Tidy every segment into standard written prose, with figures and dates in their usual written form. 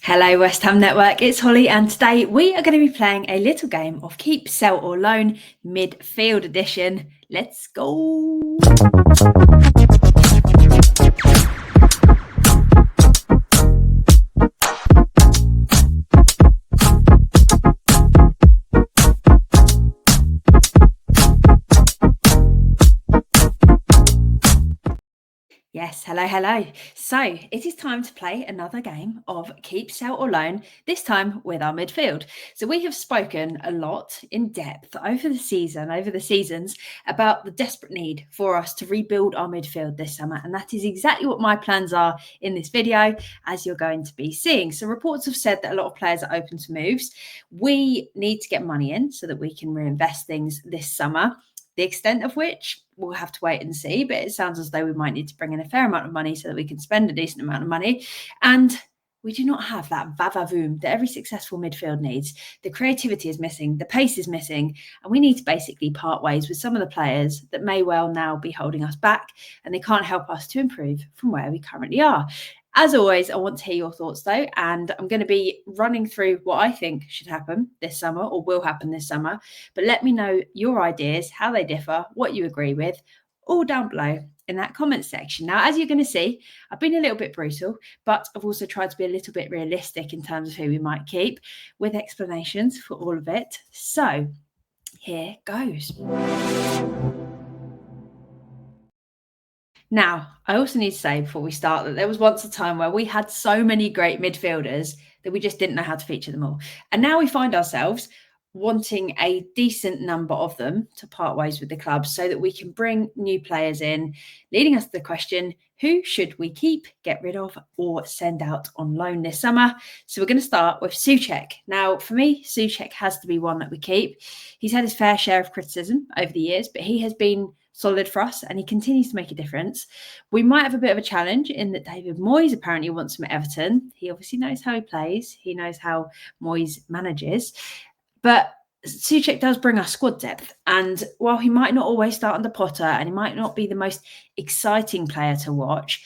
Hello West Ham Network, it's Holly and today we are going to be playing a little game of Keep, Sell or Loan Midfield Edition. Let's go! Yes, hello. So it is time to play another game of Keep, Sell or Loan, this time with our midfield. So we have spoken a lot in depth over the seasons, about the desperate need for us to rebuild our midfield this summer. And that is exactly what my plans are in this video, as you're going to be seeing. So reports have said that a lot of players are open to moves. We need to get money in so that we can reinvest things this summer. The extent of which we'll have to wait and see, but it sounds as though we might need to bring in a fair amount of money so that we can spend a decent amount of money. And we do not have that va-va-voom that every successful midfield needs. The creativity is missing, the pace is missing, and we need to basically part ways with some of the players that may well now be holding us back, and they can't help us to improve from where we currently are. As always, I want to hear your thoughts though, and I'm going to be running through what I think should happen this summer or will happen this summer. But let me know your ideas, how they differ, what you agree with, all down below in that comment section. Now, as you're going to see, I've been a little bit brutal, but I've also tried to be a little bit realistic in terms of who we might keep, with explanations for all of it. So here goes. Now, I also need to say before we start that there was once a time where we had so many great midfielders that we just didn't know how to feature them all. And now we find ourselves wanting a decent number of them to part ways with the club so that we can bring new players in, leading us to the question, who should we keep, get rid of, or send out on loan this summer? So we're going to start with Soucek. Now, for me, Soucek has to be one that we keep. He's had his fair share of criticism over the years, but he has been solid for us and he continues to make a difference. We might have a bit of a challenge in that David Moyes apparently wants him at Everton. He obviously knows how he plays. He knows how Moyes manages. But Soucek does bring us squad depth. And while he might not always start under Potter and he might not be the most exciting player to watch,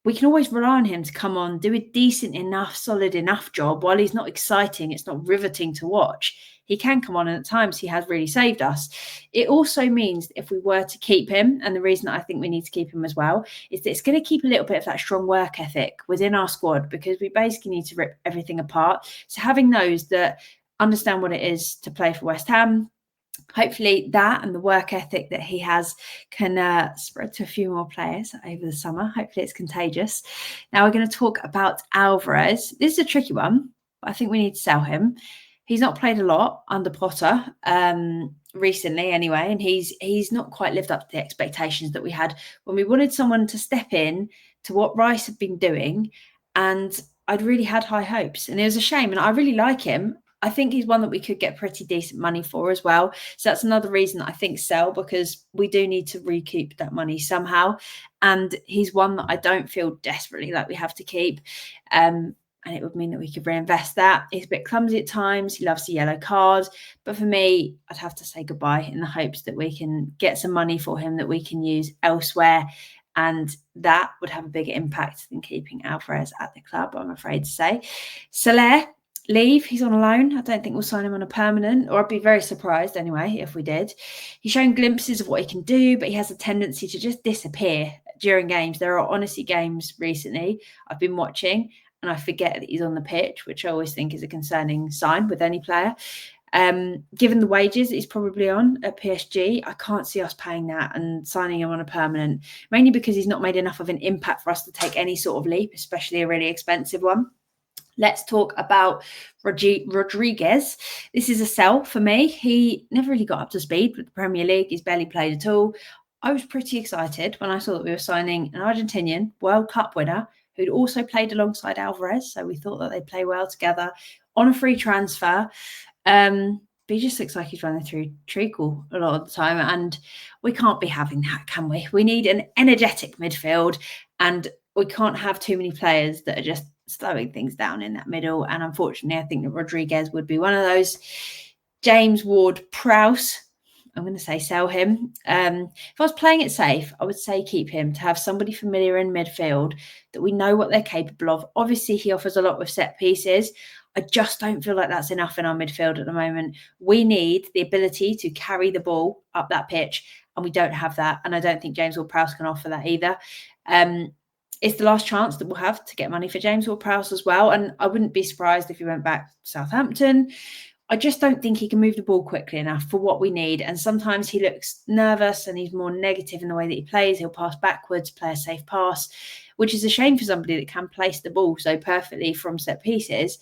we can always rely on him to come on, do a decent enough, solid enough job. While he's not exciting, it's not riveting to watch, he can come on, and at times he has really saved us. It also means that if we were to keep him, and the reason that I think we need to keep him as well, is that it's going to keep a little bit of that strong work ethic within our squad, because we basically need to rip everything apart. So having those that understand what it is to play for West Ham, hopefully that and the work ethic that he has can spread to a few more players over the summer. Hopefully it's contagious. Now we're going to talk about Alvarez. This is a tricky one, but I think we need to sell him. He's not played a lot under Potter recently anyway, and he's not quite lived up to the expectations that we had when we wanted someone to step in to what Rice had been doing, and I'd really had high hopes, and it was a shame, and I really like him. I think he's one that we could get pretty decent money for as well. So that's another reason that I think sell, because we do need to recoup that money somehow. And he's one that I don't feel desperately like we have to keep. And it would mean that we could reinvest that. He's a bit clumsy at times. He loves the yellow card. But for me, I'd have to say goodbye in the hopes that we can get some money for him that we can use elsewhere. And that would have a bigger impact than keeping Alvarez at the club, I'm afraid to say. Soler, leave. He's on a loan. I don't think we'll sign him on a permanent, or I'd be very surprised anyway if we did. He's shown glimpses of what he can do, but he has a tendency to just disappear during games. There are honestly games recently I've been watching and I forget that he's on the pitch, which I always think is a concerning sign with any player. Given the wages that he's probably on at PSG, I can't see us paying that and signing him on a permanent, mainly because he's not made enough of an impact for us to take any sort of leap, especially a really expensive one. Let's talk about Rodriguez. This is a sell for me. He never really got up to speed with the Premier League. He's barely played at all. I was pretty excited when I saw that we were signing an Argentinian World Cup winner who'd also played alongside Alvarez. So we thought that they'd play well together on a free transfer. But he just looks like he's running through treacle a lot of the time. And we can't be having that, can we? We need an energetic midfield, and we can't have too many players that are just slowing things down in that middle. And unfortunately, I think that Rodriguez would be one of those. James Ward-Prowse, I'm going to say sell him. If I was playing it safe, I would say keep him, to have somebody familiar in midfield that we know what they're capable of. Obviously, he offers a lot with set pieces. I just don't feel like that's enough in our midfield at the moment. We need the ability to carry the ball up that pitch, and we don't have that. And I don't think James Ward-Prowse can offer that either. It's the last chance that we'll have to get money for James Ward-Prowse as well. And I wouldn't be surprised if he went back to Southampton. I just don't think he can move the ball quickly enough for what we need. And sometimes he looks nervous and he's more negative in the way that he plays. He'll pass backwards, play a safe pass, which is a shame for somebody that can place the ball so perfectly from set pieces.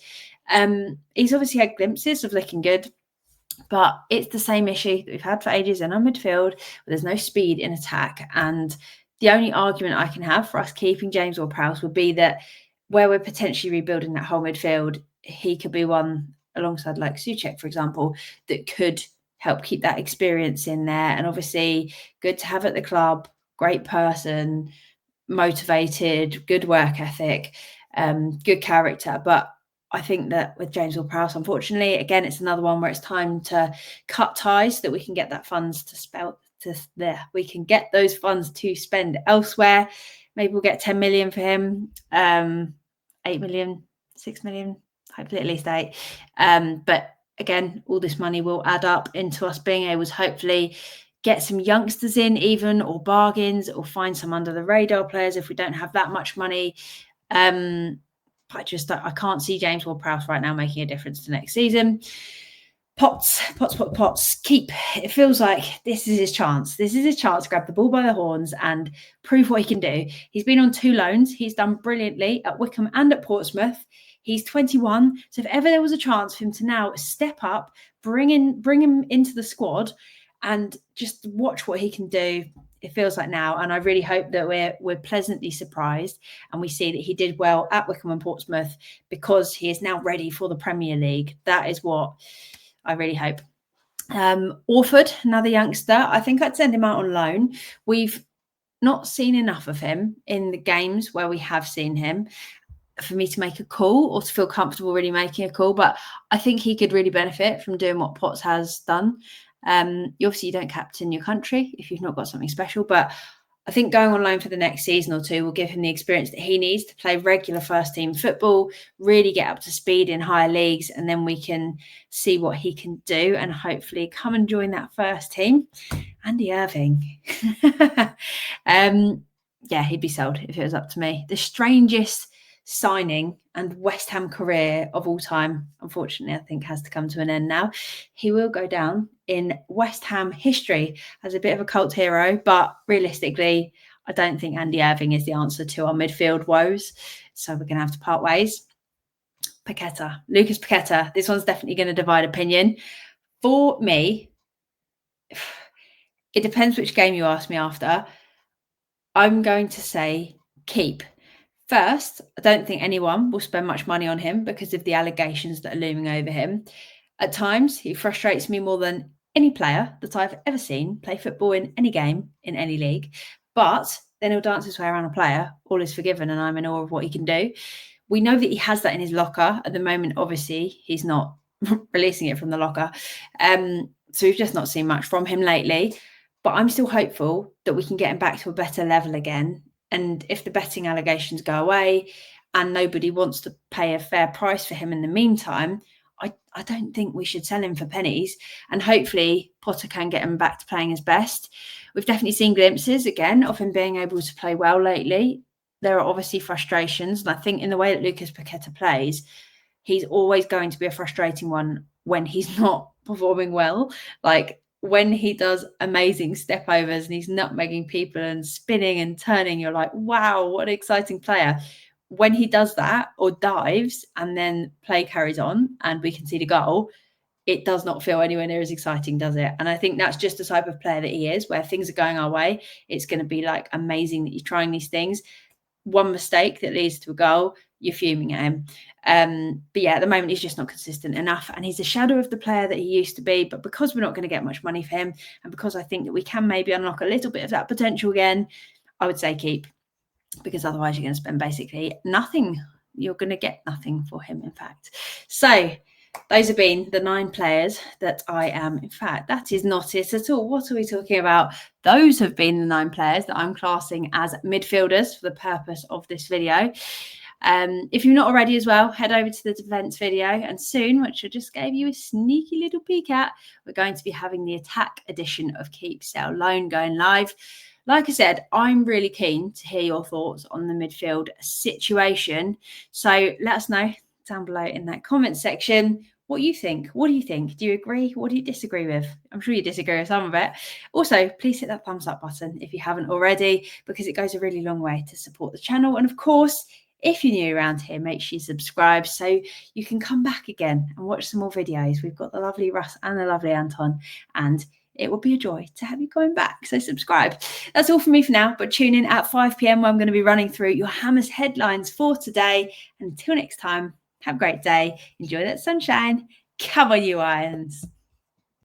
He's obviously had glimpses of looking good, but it's the same issue that we've had for ages in our midfield, where there's no speed in attack. And the only argument I can have for us keeping James Ward-Prowse would be that where we're potentially rebuilding that whole midfield, he could be one alongside like Soucek, for example, that could help keep that experience in there. And obviously good to have at the club, great person, motivated, good work ethic, good character. But I think that with James Ward-Prowse, unfortunately, again, it's another one where it's time to cut ties so that we can get that funds we can get those funds to spend elsewhere. Maybe we'll get 10 million for him, 8 million, 6 million, hopefully at least 8. But again, all this money will add up into us being able to hopefully get some youngsters in even, or bargains, or find some under the radar players if we don't have that much money. I can't see James Ward-Prowse right now making a difference to next season. Potts, keep. It feels like this is his chance. This is his chance to grab the ball by the horns and prove what he can do. He's been on 2 loans. He's done brilliantly at Wycombe and at Portsmouth. He's 21. So if ever there was a chance for him to now step up, bring him into the squad and just watch what he can do, it feels like now. And I really hope that we're pleasantly surprised and we see that he did well at Wycombe and Portsmouth, because he is now ready for the Premier League. That is what I really hope. Orford, another youngster. I think I'd send him out on loan. We've not seen enough of him in the games where we have seen him for me to make a call or to feel comfortable really making a call. But I think he could really benefit from doing what Potts has done. Obviously, you don't captain your country if you've not got something special, but I think going on loan for the next season or two will give him the experience that he needs to play regular first team football, really get up to speed in higher leagues, and then we can see what he can do and hopefully come and join that first team. Andy Irving. He'd be sold if it was up to me. The strangest signing and West Ham career of all time, unfortunately, I think has to come to an end now. He will go down in West Ham history as a bit of a cult hero, but realistically, I don't think Andy Irving is the answer to our midfield woes. So we're going to have to part ways. Paqueta, Lucas Paqueta. This one's definitely going to divide opinion. For me, it depends which game you ask me after. I'm going to say keep. First, I don't think anyone will spend much money on him because of the allegations that are looming over him. At times, he frustrates me more than any player that I've ever seen play football in any game, in any league. But then he'll dance his way around a player. All is forgiven, and I'm in awe of what he can do. We know that he has that in his locker. At the moment, obviously, he's not releasing it from the locker. So we've just not seen much from him lately. But I'm still hopeful that we can get him back to a better level again. And if the betting allegations go away and nobody wants to pay a fair price for him in the meantime, I don't think we should sell him for pennies. And hopefully Potter can get him back to playing his best. We've definitely seen glimpses, again, of him being able to play well lately. There are obviously frustrations. And I think in the way that Lucas Paqueta plays, he's always going to be a frustrating one when he's not performing well. Like, when he does amazing step overs and he's nutmegging people and spinning and turning, you're like, wow, what an exciting player. When he does that or dives and then play carries on and we concede a goal, it does not feel anywhere near as exciting, does it? And I think that's just the type of player that he is, where things are going our way. It's going to be like amazing that he's trying these things. One mistake that leads to a goal, you're fuming at him. But yeah, at the moment, he's just not consistent enough. And he's a shadow of the player that he used to be. But because we're not going to get much money for him, and because I think that we can maybe unlock a little bit of that potential again, I would say keep. Because otherwise you're going to spend basically nothing. You're going to get nothing for him, in fact. So those have been the 9 players that I am. In fact, that is not it at all. What are we talking about? Those have been the 9 players that I'm classing as midfielders for the purpose of this video. If you're not already as well, head over to the defence video, and soon, which I just gave you a sneaky little peek at, we're going to be having the attack edition of Keep, Sell, Loan going live. Like I said, I'm really keen to hear your thoughts on the midfield situation. So let us know down below in that comment section what you think. What do you think? Do you agree? What do you disagree with? I'm sure you disagree with some of it. Also, please hit that thumbs up button if you haven't already, because it goes a really long way to support the channel. And of course, if you're new around here, make sure you subscribe so you can come back again and watch some more videos. We've got the lovely Russ and the lovely Anton, and it will be a joy to have you going back. So subscribe. That's all from me for now, but tune in at 5 p.m. where I'm going to be running through your Hammers headlines for today. And until next time, have a great day. Enjoy that sunshine. Come on, you Irons.